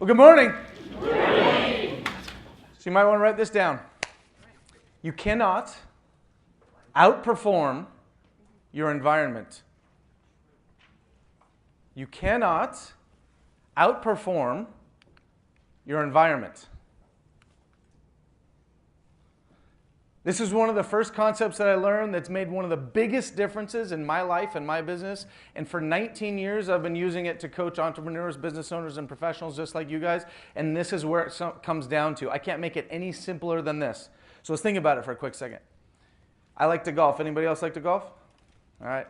Well, good morning. Good morning. So you might want to write this down. You cannot outperform your environment. You cannot outperform your environment. This is one of the first concepts that I learned that's made one of the biggest differences in my life and my business. And for 19 years, I've been using it to coach entrepreneurs, business owners, and professionals just like you guys. And this is where it comes down to. I can't make it any simpler than this. So let's think about it for a quick second. I like to golf. Anybody else like to golf? All right.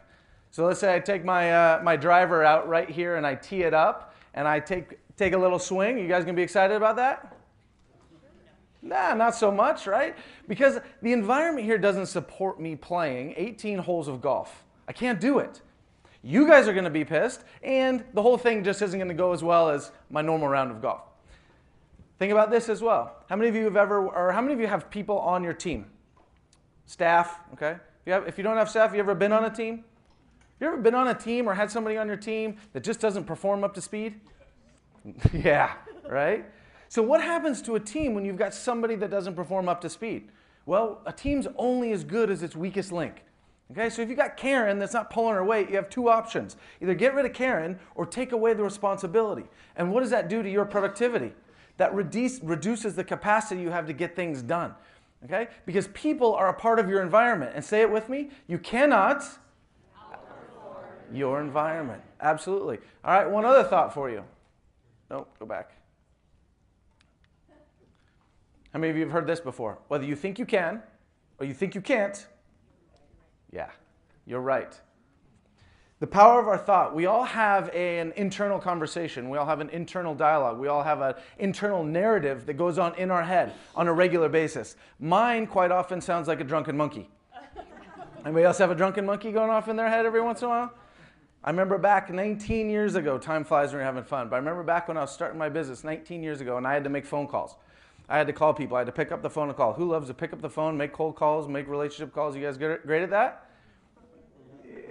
So let's say I take my driver out right here and I tee it up and I take a little swing. You guys gonna be excited about that? Nah, not so much, right? Because the environment here doesn't support me playing 18 holes of golf. I can't do it. You guys are going to be pissed, and the whole thing just isn't going to go as well as my normal round of golf. Think about this as well. How many of you have people on your team? Staff, okay? If you don't have staff, you ever been on a team? You ever been on a team or had somebody on your team that just doesn't perform up to speed? Yeah, right? So what happens to a team when you've got somebody that doesn't perform up to speed? Well, a team's only as good as its weakest link. Okay, so if you've got Karen that's not pulling her weight, you have two options. Either get rid of Karen or take away the responsibility. And what does that do to your productivity? That reduces the capacity you have to get things done. Okay? Because people are a part of your environment. And say it with me, you cannot outperform your environment. Absolutely. All right, one other thought for you. No, go back. How many of you have heard this before? Whether you think you can or you think you can't, yeah, you're right. The power of our thought. We all have an internal conversation. We all have an internal dialogue. We all have an internal narrative that goes on in our head on a regular basis. Mine quite often sounds like a drunken monkey. Anybody else have a drunken monkey going off in their head every once in a while? I remember back 19 years ago, time flies when you're having fun, but I remember back when I was starting my business 19 years ago and I had to make phone calls. I had to call people. I had to pick up the phone and call. Who loves to pick up the phone, make cold calls, make relationship calls? You guys great at that?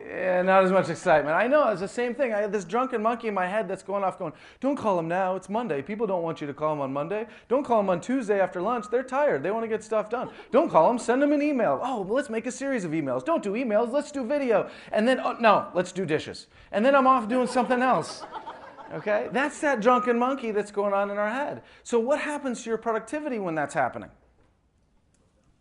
Yeah, not as much excitement. I know, it's the same thing. I had this drunken monkey in my head that's going off going, don't call them now, it's Monday. People don't want you to call them on Monday. Don't call them on Tuesday after lunch. They're tired. They want to get stuff done. Don't call them, send them an email. Oh, well, let's make a series of emails. Don't do emails, let's do video. And then, oh, no, let's do dishes. And then I'm off doing something else. Okay? That's that drunken monkey that's going on in our head. So what happens to your productivity when that's happening?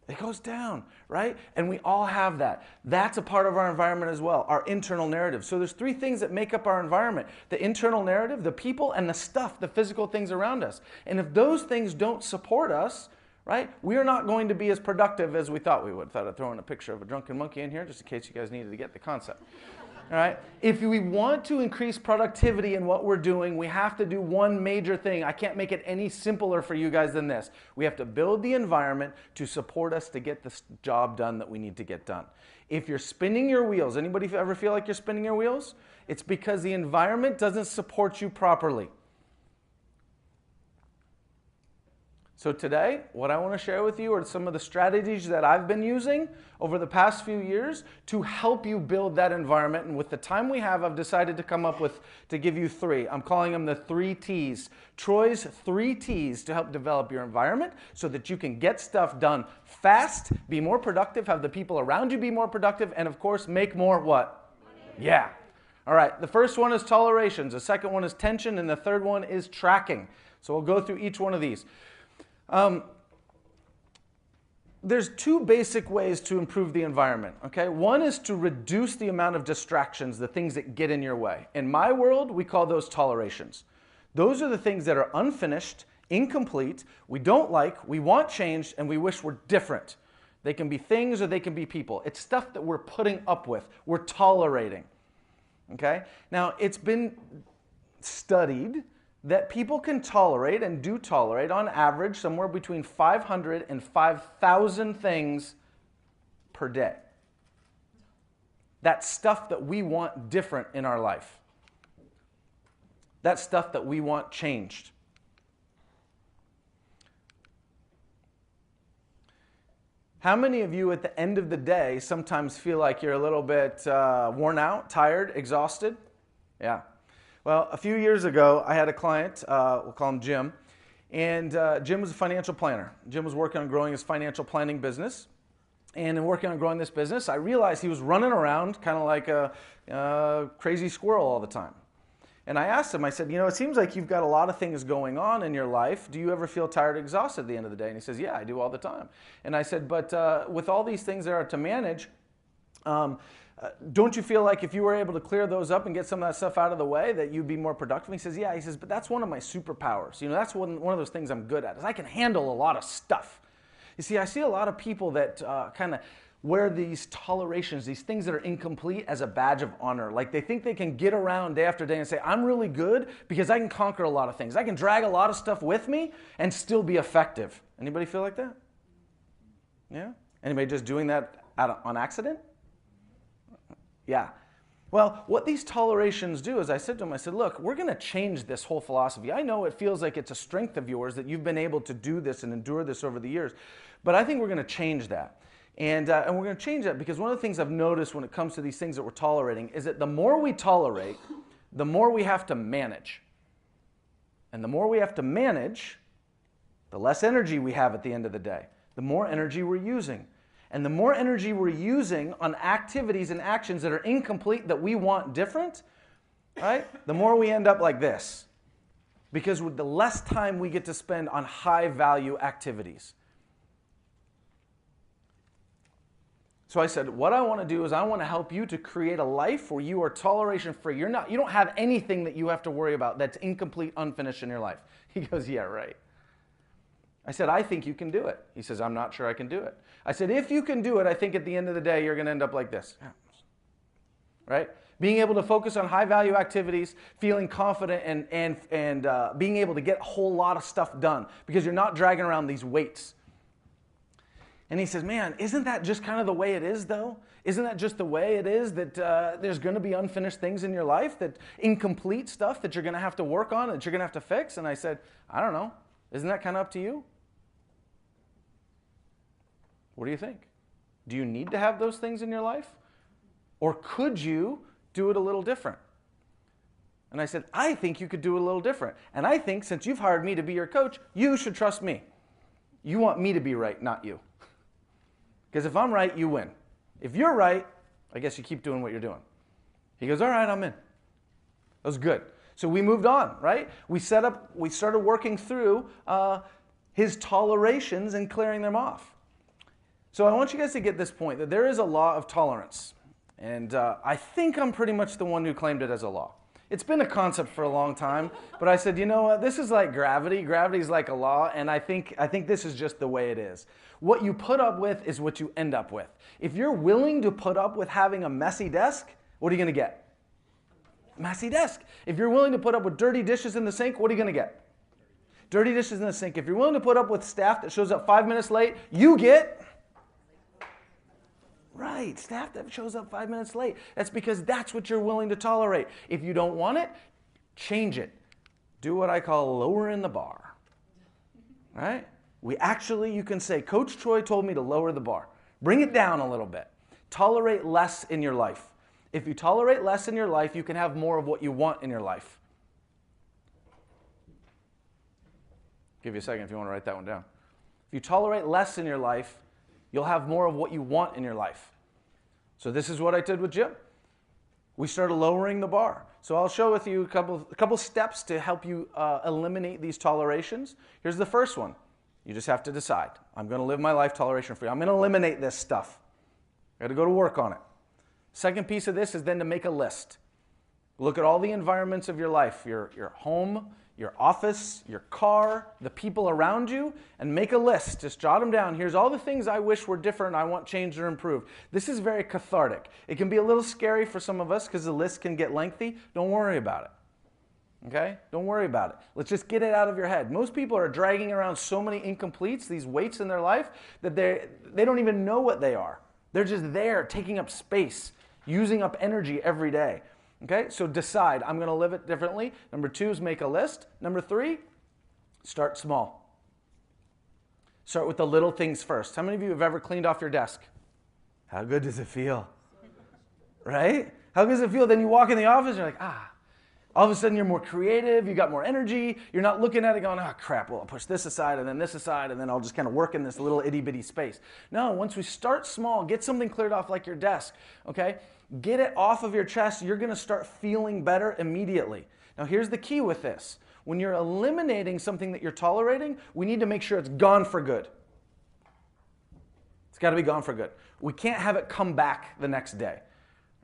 It goes down, right? And we all have that. That's a part of our environment as well, our internal narrative. So there's three things that make up our environment: the internal narrative, the people, and the stuff, the physical things around us. And if those things don't support us, right, we're not going to be as productive as we thought we would. Thought I'd throw in a picture of a drunken monkey in here just in case you guys needed to get the concept. All right? If we want to increase productivity in what we're doing, we have to do one major thing. I can't make it any simpler for you guys than this. We have to build the environment to support us to get this job done that we need to get done. If you're spinning your wheels, anybody ever feel like you're spinning your wheels? It's because the environment doesn't support you properly. So today, what I want to share with you are some of the strategies that I've been using over the past few years to help you build that environment. And with the time we have, I've decided to come up with, to give you three. I'm calling them the 3 T's. Troy's 3 T's to help develop your environment so that you can get stuff done fast, be more productive, have the people around you be more productive, and of course, make more what? Money. Yeah. All right, the first one is tolerations. The second one is tension, and the third one is tracking. So we'll go through each one of these. There's 2 basic ways to improve the environment, okay? One is to reduce the amount of distractions, the things that get in your way. In my world, we call those tolerations. Those are the things that are unfinished, incomplete, we don't like, we want changed, and we wish were different. They can be things or they can be people. It's stuff that we're putting up with, we're tolerating, okay? Now, it's been studied that people can tolerate and do tolerate on average somewhere between 500 and 5,000 things per day. That's stuff that we want different in our life. That's stuff that we want changed. How many of you at the end of the day sometimes feel like you're a little bit worn out, tired, exhausted? Yeah. Well, a few years ago, I had a client, we'll call him Jim, and Jim was a financial planner. Jim was working on growing his financial planning business. And in working on growing this business, I realized he was running around kind of like a crazy squirrel all the time. And I asked him, I said, it seems like you've got a lot of things going on in your life. Do you ever feel tired or exhausted at the end of the day? And he says, yeah, I do all the time. And I said, but with all these things that are to manage, don't you feel like if you were able to clear those up and get some of that stuff out of the way, that you'd be more productive? He says, yeah. He says, but that's one of my superpowers. That's one of those things I'm good at, is I can handle a lot of stuff. You see, I see a lot of people that kind of wear these tolerations, these things that are incomplete, as a badge of honor. Like they think they can get around day after day and say, I'm really good because I can conquer a lot of things. I can drag a lot of stuff with me and still be effective. Anybody feel like that? Yeah? Anybody just doing that on accident? Yeah. Well, what these tolerations do is I said to him, I said, look, we're going to change this whole philosophy. I know it feels like it's a strength of yours that you've been able to do this and endure this over the years, but I think we're going to change that. And we're going to change that because one of the things I've noticed when it comes to these things that we're tolerating is that the more we tolerate, the more we have to manage. And the more we have to manage, the less energy we have at the end of the day, the more energy we're using. And the more energy we're using on activities and actions that are incomplete, that we want different, right? The more we end up like this. Because with the less time we get to spend on high-value activities. So I said, what I want to do is I want to help you to create a life where you are toleration-free. You don't have anything that you have to worry about that's incomplete, unfinished in your life. He goes, yeah, right. I said, I think you can do it. He says, I'm not sure I can do it. I said, if you can do it, I think at the end of the day, you're going to end up like this. Right? Being able to focus on high-value activities, feeling confident, and being able to get a whole lot of stuff done because you're not dragging around these weights. And he says, man, isn't that just kind of the way it is, though? Isn't that just the way it is that there's going to be unfinished things in your life, that incomplete stuff that you're going to have to work on, that you're going to have to fix? And I said, I don't know. Isn't that kind of up to you? What do you think? Do you need to have those things in your life? Or could you do it a little different? And I said, I think you could do it a little different. And I think since you've hired me to be your coach, you should trust me. You want me to be right, not you. Because if I'm right, you win. If you're right, I guess you keep doing what you're doing. He goes, all right, I'm in. That was good. So we moved on, right? We started working through his tolerations and clearing them off. So I want you guys to get this point, that there is a law of tolerance. And I think I'm pretty much the one who claimed it as a law. It's been a concept for a long time, but I said, you know what, this is like gravity. Gravity is like a law, and I think this is just the way it is. What you put up with is what you end up with. If you're willing to put up with having a messy desk, what are you going to get? Messy desk. If you're willing to put up with dirty dishes in the sink, what are you going to get? Dirty dishes in the sink. If you're willing to put up with staff that shows up 5 minutes late, you get... Right, staff that shows up 5 minutes late. That's because that's what you're willing to tolerate. If you don't want it, change it. Do what I call lowering the bar. Right? You can say, Coach Troy told me to lower the bar. Bring it down a little bit. Tolerate less in your life. If you tolerate less in your life, you can have more of what you want in your life. Give you a second if you want to write that one down. If you tolerate less in your life, you'll have more of what you want in your life. So this is what I did with Jim. We started lowering the bar. So I'll show with you a couple steps to help you eliminate these tolerations. Here's the first one. You just have to decide. I'm going to live my life toleration free. I'm going to eliminate this stuff. I got to go to work on it. Second piece of this is then to make a list. Look at all the environments of your life, your home, your office, your car, the people around you, and make a list. Just jot them down. Here's all the things I wish were different, I want changed or improved. This is very cathartic. It can be a little scary for some of us because the list can get lengthy. Don't worry about it. Okay? Don't worry about it. Let's just get it out of your head. Most people are dragging around so many incompletes, these weights in their life, that they don't even know what they are. They're just there, taking up space, using up energy every day. Okay, so decide, I'm going to live it differently. Number 2 is make a list. Number 3, start small. Start with the little things first. How many of you have ever cleaned off your desk? How good does it feel? Right? How good does it feel? Then you walk in the office and you're like, All of a sudden you're more creative, you got more energy, you're not looking at it going, oh crap, well I'll push this aside and then this aside and then I'll just kind of work in this little itty bitty space. No, once we start small, get something cleared off like your desk, okay? Get it off of your chest, you're gonna start feeling better immediately. Now here's the key with this. When you're eliminating something that you're tolerating, we need to make sure it's gone for good. It's gotta be gone for good. We can't have it come back the next day.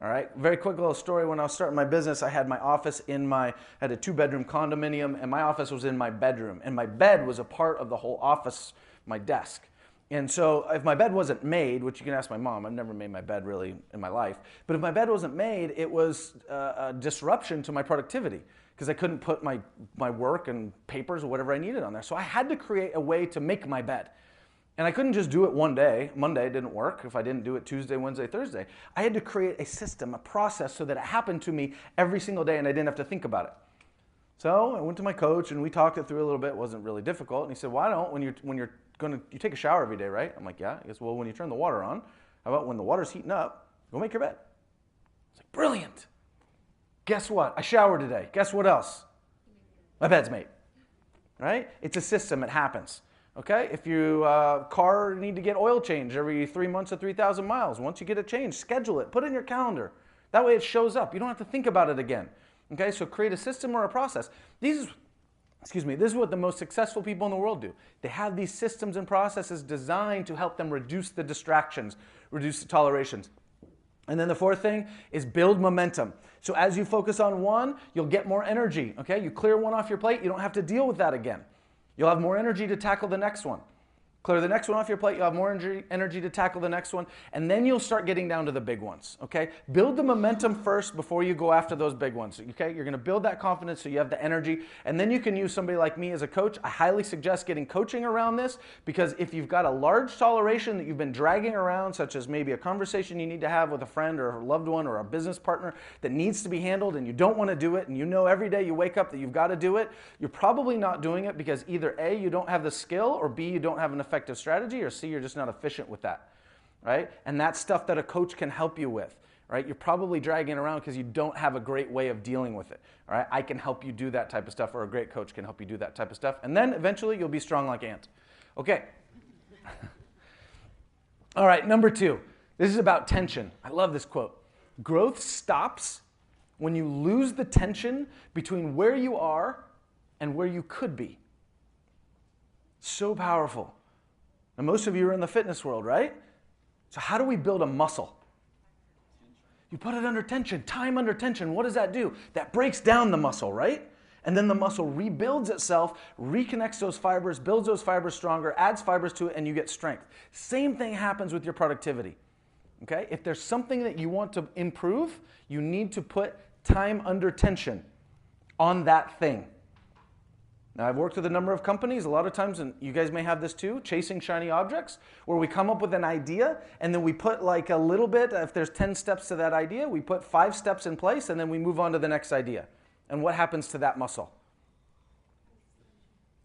All right, very quick little story. When I was starting my business, I had my office I had a 2-bedroom condominium, and my office was in my bedroom. And my bed was a part of the whole office, my desk. And so if my bed wasn't made, which you can ask my mom, I've never made my bed really in my life, but if my bed wasn't made, it was a disruption to my productivity because I couldn't put my work and papers or whatever I needed on there. So I had to create a way to make my bed. And I couldn't just do it one day. Monday didn't work if I didn't do it Tuesday, Wednesday, Thursday. I had to create a system, a process so that it happened to me every single day and I didn't have to think about it. So I went to my coach and we talked it through a little bit. It wasn't really difficult. And he said, why don't, you take a shower every day, right? I'm like, yeah. He goes, well, when you turn the water on, how about when the water's heating up, go make your bed. I was like, brilliant. Guess what? I showered today. Guess what else? My bed's made, right? It's a system. It happens. Okay, if your car need to get oil change every 3 months or 3,000 miles, once you get it changed, schedule it, put it in your calendar. That way it shows up. You don't have to think about it again. Okay, so create a system or a process. This is what the most successful people in the world do. They have these systems and processes designed to help them reduce the distractions, reduce the tolerations. And then the fourth thing is build momentum. So as you focus on one, you'll get more energy. Okay, you clear one off your plate, you don't have to deal with that again. You'll have more energy to tackle the next one. Clear the next one off your plate, you'll have more energy to tackle the next one, and then you'll start getting down to the big ones, okay? Build the momentum first before you go after those big ones, okay? You're gonna build that confidence so you have the energy, and then you can use somebody like me as a coach. I highly suggest getting coaching around this, because if you've got a large toleration that you've been dragging around, such as maybe a conversation you need to have with a friend or a loved one or a business partner that needs to be handled and you don't wanna do it, and you know every day you wake up that you've gotta do it, you're probably not doing it because either A, you don't have the skill, or B, you don't have an effective strategy, or C, you're just not efficient with that, right? And that's stuff that a coach can help you with, right? You're probably dragging around because you don't have a great way of dealing with it, all right? I can help you do that type of stuff, or a great coach can help you do that type of stuff, and then eventually you'll be strong like ant. Okay. All right, number 2. This is about tension. I love this quote. Growth stops when you lose the tension between where you are and where you could be. So powerful. Now, most of you are in the fitness world, right? So how do we build a muscle? You put it under tension, time under tension. What does that do? That breaks down the muscle, right? And then the muscle rebuilds itself, reconnects those fibers, builds those fibers stronger, adds fibers to it, and you get strength. Same thing happens with your productivity. Okay? If there's something that you want to improve, you need to put time under tension on that thing. Now, I've worked with a number of companies, a lot of times, and you guys may have this too, chasing shiny objects, where we come up with an idea, and then we put like a little bit, if there's 10 steps to that idea, we put 5 steps in place, and then we move on to the next idea. And what happens to that muscle?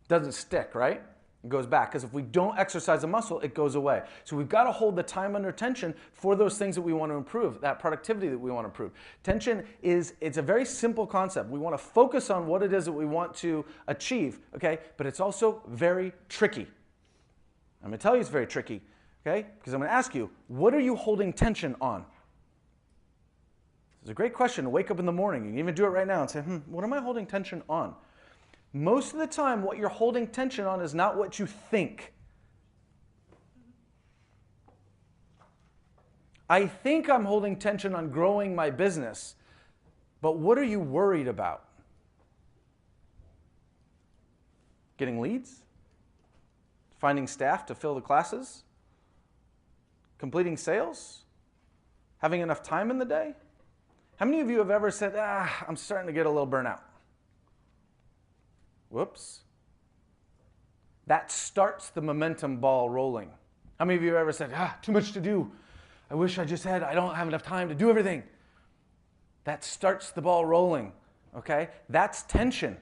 Doesn't stick, right? It goes back, because if we don't exercise a muscle, it goes away. So we've got to hold the time under tension for those things that we want to improve, that productivity that we want to improve. Tension it's a very simple concept. We want to focus on what it is that we want to achieve, okay? But it's also very tricky. I'm going to tell you it's very tricky, okay? Because I'm going to ask you, what are you holding tension on? It's a great question to wake up in the morning. You can even do it right now and say, what am I holding tension on? Most of the time, what you're holding tension on is not what you think. I think I'm holding tension on growing my business, but what are you worried about? Getting leads? Finding staff to fill the classes? Completing sales? Having enough time in the day? How many of you have ever said, I'm starting to get a little burnout? Whoops. That starts the momentum ball rolling. How many of you have ever said, too much to do. I wish I don't have enough time to do everything. That starts the ball rolling, okay? That's tension.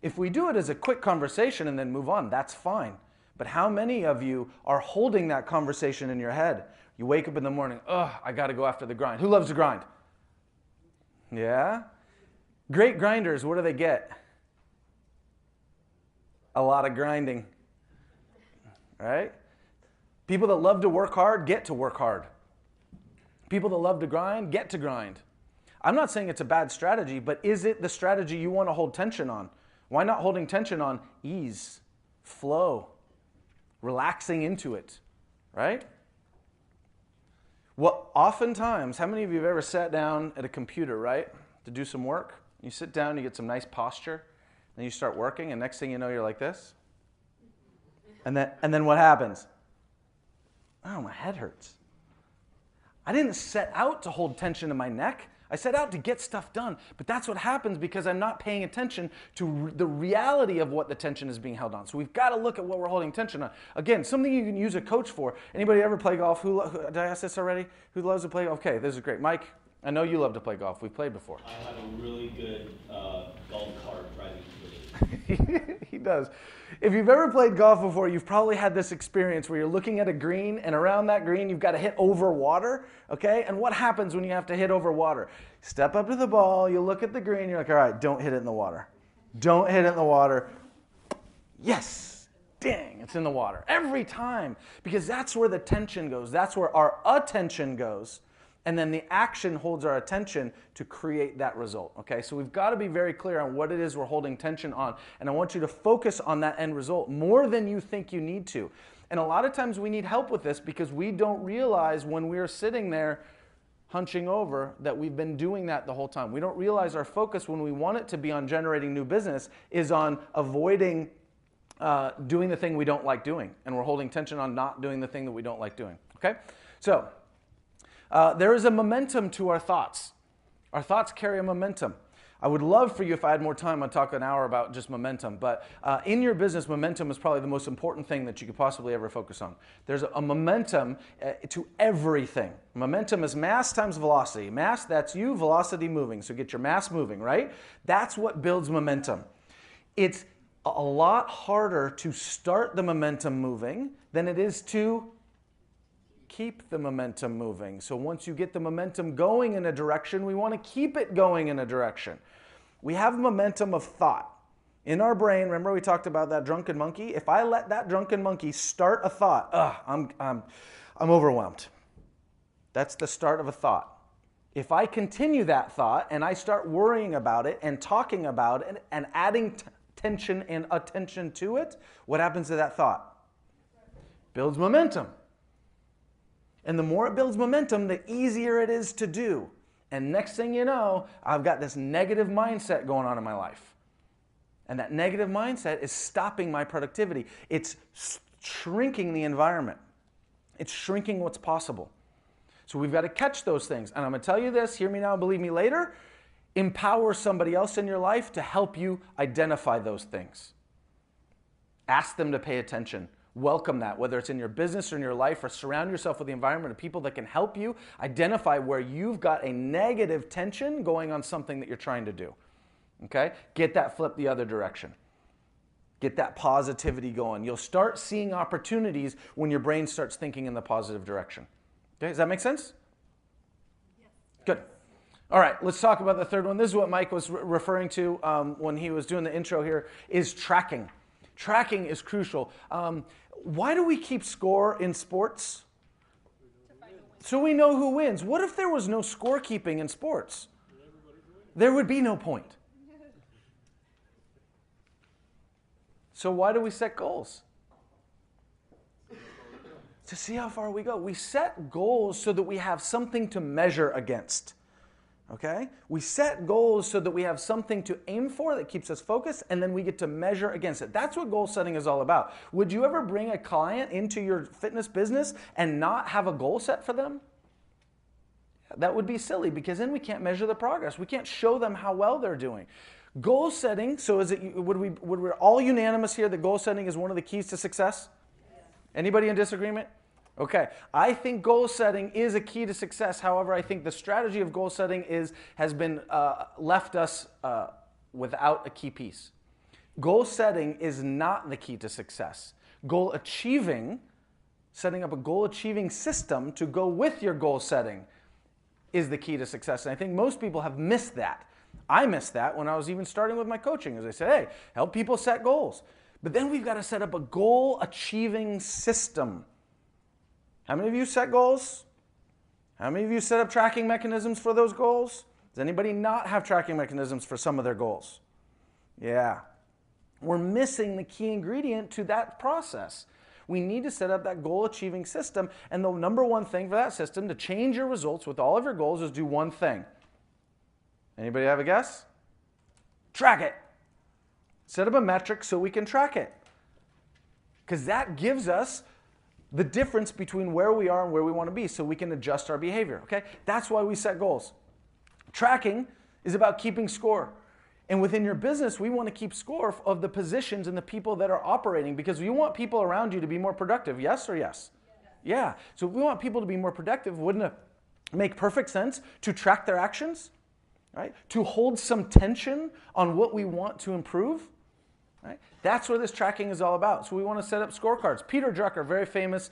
If we do it as a quick conversation and then move on, that's fine. But how many of you are holding that conversation in your head? You wake up in the morning, I got to go after the grind. Who loves the grind? Yeah? Great grinders, what do they get? A lot of grinding, right? People that love to work hard get to work hard. People that love to grind get to grind. I'm not saying it's a bad strategy, but is it the strategy you want to hold tension on? Why not holding tension on ease, flow, relaxing into it, right? Well, oftentimes, how many of you have ever sat down at a computer, right, to do some work? You sit down, you get some nice posture, then you start working, and next thing you know, you're like this. And then what happens? Oh, my head hurts. I didn't set out to hold tension in my neck. I set out to get stuff done. But that's what happens because I'm not paying attention to the reality of what the tension is being held on. So we've got to look at what we're holding tension on. Again, something you can use a coach for. Anybody ever play golf? Did I ask this already? Who loves to play golf? Okay, this is great. Mike, I know you love to play golf. We've played before. I have a really good golf cart driving ability. He does. If you've ever played golf before, you've probably had this experience where you're looking at a green, and around that green, you've got to hit over water, okay? And what happens when you have to hit over water? Step up to the ball, you look at the green, you're like, all right, don't hit it in the water. Don't hit it in the water. Yes, dang, it's in the water. Every time, because that's where the tension goes. That's where our attention goes. And then the action holds our attention to create that result, okay? So we've got to be very clear on what it is we're holding tension on. And I want you to focus on that end result more than you think you need to. And a lot of times we need help with this because we don't realize when we're sitting there hunching over that we've been doing that the whole time. We don't realize our focus when we want it to be on generating new business is on avoiding doing the thing we don't like doing. And we're holding tension on not doing the thing that we don't like doing, okay? So there is a momentum to our thoughts. Our thoughts carry a momentum. I would love for you, if I had more time, I'd talk an hour about just momentum. But in your business, momentum is probably the most important thing that you could possibly ever focus on. There's a momentum to everything. Momentum is mass times velocity. Mass, that's you, velocity moving. So get your mass moving, right? That's what builds momentum. It's a lot harder to start the momentum moving than it is to keep the momentum moving. So once you get the momentum going in a direction, we want to keep it going in a direction. We have momentum of thought. In our brain, remember we talked about that drunken monkey? If I let that drunken monkey start a thought, I'm overwhelmed. That's the start of a thought. If I continue that thought and I start worrying about it and talking about it and adding tension and attention to it, what happens to that thought? Builds momentum. And the more it builds momentum, the easier it is to do. And next thing you know, I've got this negative mindset going on in my life. And that negative mindset is stopping my productivity. It's shrinking the environment. It's shrinking what's possible. So we've got to catch those things. And I'm going to tell you this, hear me now, believe me later. Empower somebody else in your life to help you identify those things. Ask them to pay attention. Welcome that, whether it's in your business or in your life, or surround yourself with the environment of people that can help you identify where you've got a negative tension going on something that you're trying to do. Okay? Get that flip the other direction. Get that positivity going. You'll start seeing opportunities when your brain starts thinking in the positive direction. Okay? Does that make sense? Yes. Good. All right, let's talk about the third one. This is what Mike was referring to when he was doing the intro here, is tracking. Tracking is crucial. Why do we keep score in sports? So we know who wins. What if there was no scorekeeping in sports? There would be no point. So why do we set goals? To see how far we go. We set goals so that we have something to measure against. Okay? We set goals so that we have something to aim for that keeps us focused, and then we get to measure against it. That's what goal setting is all about. Would you ever bring a client into your fitness business and not have a goal set for them? That would be silly, because then we can't measure the progress. We can't show them how well they're doing. Goal setting, so we're all unanimous here that goal setting is one of the keys to success? Anybody in disagreement? Okay, I think goal setting is a key to success. However, I think the strategy of goal setting has been left us without a key piece. Goal setting is not the key to success. Goal achieving, setting up a goal achieving system to go with your goal setting, is the key to success. And I think most people have missed that. I missed that when I was even starting with my coaching, as I said, hey, help people set goals. But then we've got to set up a goal-achieving system. How many of you set goals? How many of you set up tracking mechanisms for those goals? Does anybody not have tracking mechanisms for some of their goals? Yeah. We're missing the key ingredient to that process. We need to set up that goal-achieving system, and the number one thing for that system to change your results with all of your goals is do one thing. Anybody have a guess? Track it. Set up a metric so we can track it. Because that gives us the difference between where we are and where we want to be so we can adjust our behavior, okay? That's why we set goals. Tracking is about keeping score. And within your business, we want to keep score of the positions and the people that are operating because you want people around you to be more productive, yes or yes? Yeah. So if we want people to be more productive, wouldn't it make perfect sense to track their actions, right? To hold some tension on what we want to improve, right? That's what this tracking is all about. So we want to set up scorecards. Peter Drucker, very famous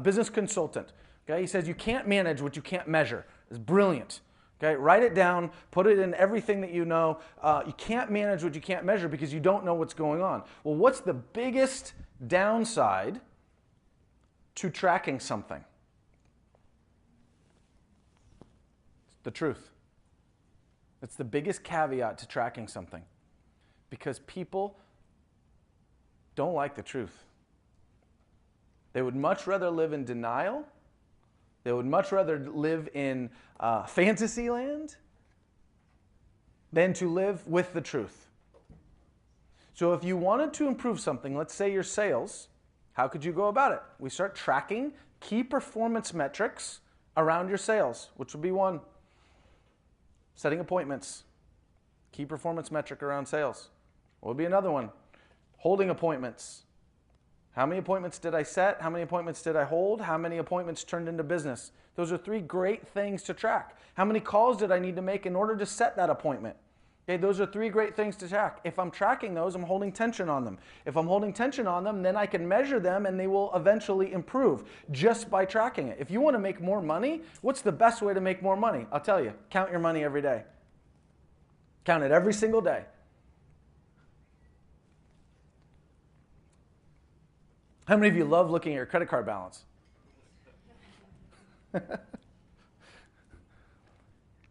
business consultant, okay? He says you can't manage what you can't measure. It's brilliant. Okay, write it down, put it in everything that you know. You can't manage what you can't measure because you don't know what's going on. Well, what's the biggest downside to tracking something? It's the truth. It's the biggest caveat to tracking something because people don't like the truth. They would much rather live in denial. They would much rather live in fantasy land than to live with the truth. So if you wanted to improve something, let's say your sales, how could you go about it? We start tracking key performance metrics around your sales, which would be one. Setting appointments, key performance metric around sales. What would be another one? Holding appointments. How many appointments did I set? How many appointments did I hold? How many appointments turned into business? Those are three great things to track. How many calls did I need to make in order to set that appointment? Okay, those are three great things to track. If I'm tracking those, I'm holding tension on them. If I'm holding tension on them, then I can measure them and they will eventually improve just by tracking it. If you want to make more money, what's the best way to make more money? I'll tell you, count your money every day. Count it every single day. How many of you love looking at your credit card balance?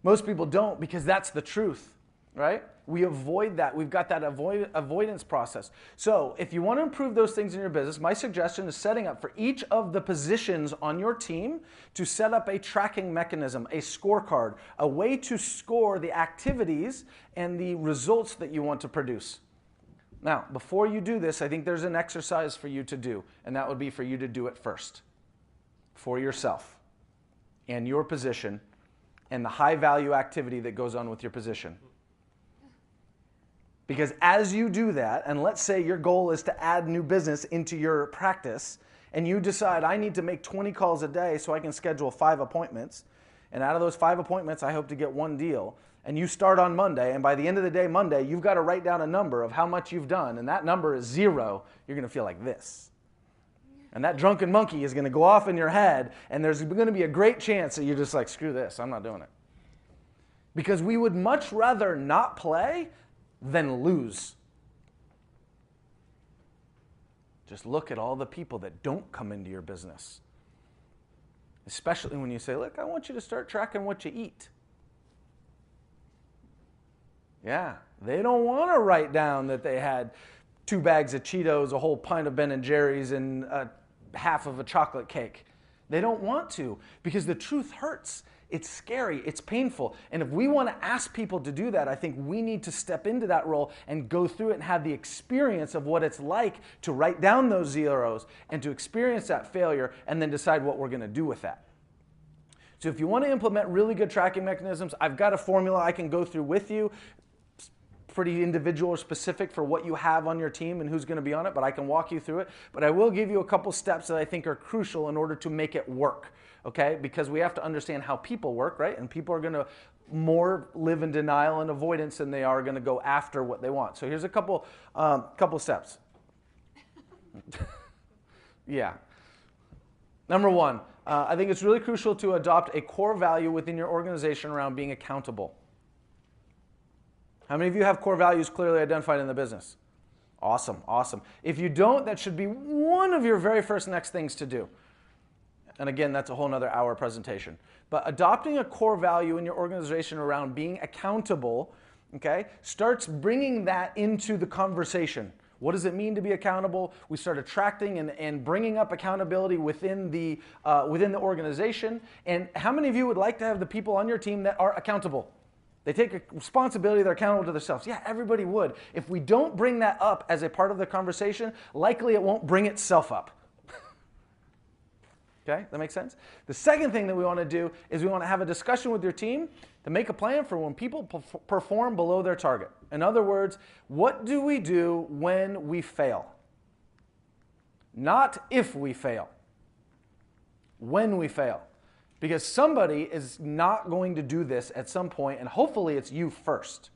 Most people don't because that's the truth, right? We avoid that. We've got that avoidance process. So if you want to improve those things in your business, my suggestion is setting up for each of the positions on your team to set up a tracking mechanism, a scorecard, a way to score the activities and the results that you want to produce. Now, before you do this, I think there's an exercise for you to do, and that would be for you to do it first for yourself and your position and the high-value activity that goes on with your position. Because as you do that, and let's say your goal is to add new business into your practice, and you decide, I need to make 20 calls a day so I can schedule 5 appointments, and out of those 5 appointments, I hope to get 1 deal, and you start on Monday, and by the end of the day, Monday, you've got to write down a number of how much you've done, and that number is 0, you're going to feel like this. And that drunken monkey is going to go off in your head, and there's going to be a great chance that you're just like, screw this, I'm not doing it. Because we would much rather not play than lose. Just look at all the people that don't come into your business. Especially when you say, look, I want you to start tracking what you eat. Yeah, they don't want to write down that they had 2 bags of Cheetos, a whole pint of Ben & Jerry's, and half of a chocolate cake. They don't want to because the truth hurts. It's scary. It's painful. And if we want to ask people to do that, I think we need to step into that role and go through it and have the experience of what it's like to write down those zeros and to experience that failure and then decide what we're going to do with that. So if you want to implement really good tracking mechanisms, I've got a formula I can go through with you. Pretty individual or specific for what you have on your team and who's going to be on it, but I can walk you through it. But I will give you a couple steps that I think are crucial in order to make it work, okay? Because we have to understand how people work, right? And people are going to more live in denial and avoidance than they are going to go after what they want. So here's a couple steps. Yeah. Number 1, I think it's really crucial to adopt a core value within your organization around being accountable. How many of you have core values clearly identified in the business? Awesome, awesome. If you don't, that should be one of your very first next things to do. And again, that's a whole nother hour presentation. But adopting a core value in your organization around being accountable, okay, starts bringing that into the conversation. What does it mean to be accountable? We start attracting and bringing up accountability within the organization. And how many of you would like to have the people on your team that are accountable? They take a responsibility, they're accountable to themselves. Yeah, everybody would. If we don't bring that up as a part of the conversation, likely it won't bring itself up. Okay, that makes sense? The second thing that we want to do is we want to have a discussion with your team to make a plan for when people perform below their target. In other words, what do we do when we fail? Not if we fail. When we fail. Because somebody is not going to do this at some point, and hopefully it's you first.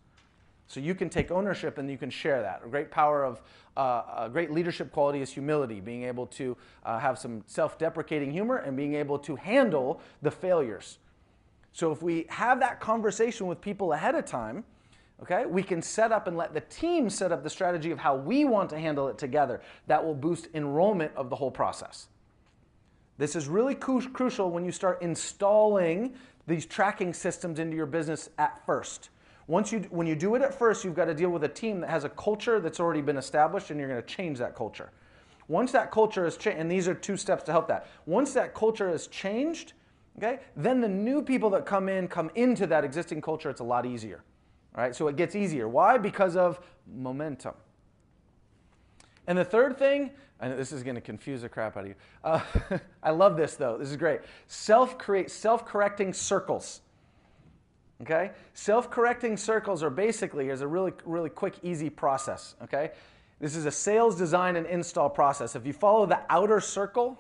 So you can take ownership and you can share that. A great power of, a great leadership quality is humility, being able to have some self-deprecating humor and being able to handle the failures. So if we have that conversation with people ahead of time, okay, we can set up and let the team set up the strategy of how we want to handle it together. That will boost enrollment of the whole process. This is really crucial when you start installing these tracking systems into your business at first. When you do it at first, you've got to deal with a team that has a culture that's already been established, and you're going to change that culture. Once that culture is changed, and these are 2 steps to help that. Once that culture is changed, okay, then the new people that come into that existing culture, it's a lot easier. All right, so it gets easier. Why? Because of momentum. And the third thing, and this is going to confuse the crap out of you. I love this, though. This is great. Self-correcting circles. Okay? Self-correcting circles are basically, here's a really, really quick, easy process. Okay? This is a sales, design, and install process. If you follow the outer circle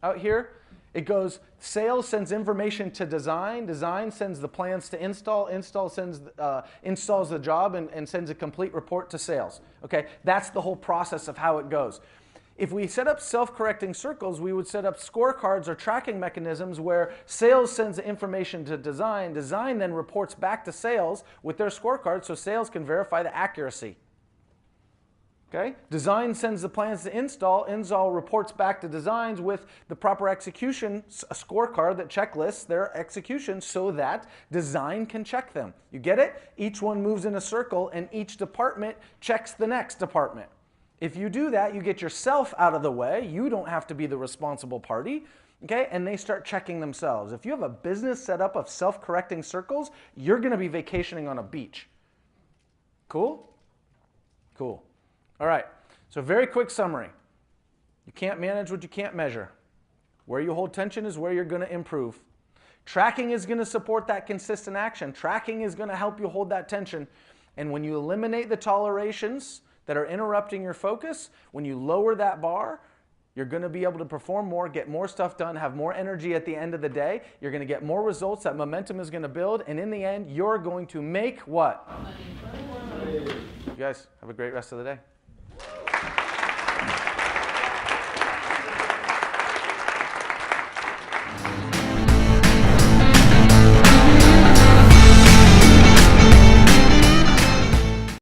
out here, it goes, sales sends information to design, design sends the plans to install, install sends, installs the job and sends a complete report to sales. Okay, that's the whole process of how it goes. If we set up self-correcting circles, we would set up scorecards or tracking mechanisms where sales sends the information to design, design then reports back to sales with their scorecard so sales can verify the accuracy. Okay? Design sends the plans to install, install reports back to designs with the proper execution, a scorecard that checklists their execution so that design can check them. You get it? Each one moves in a circle and each department checks the next department. If you do that, you get yourself out of the way. You don't have to be the responsible party. Okay? And they start checking themselves. If you have a business set up of self-correcting circles, you're going to be vacationing on a beach. Cool? Cool. All right, so very quick summary. You can't manage what you can't measure. Where you hold tension is where you're going to improve. Tracking is going to support that consistent action. Tracking is going to help you hold that tension. And when you eliminate the tolerations that are interrupting your focus, when you lower that bar, you're going to be able to perform more, get more stuff done, have more energy at the end of the day. You're going to get more results. That momentum is going to build. And in the end, you're going to make what? You guys have a great rest of the day.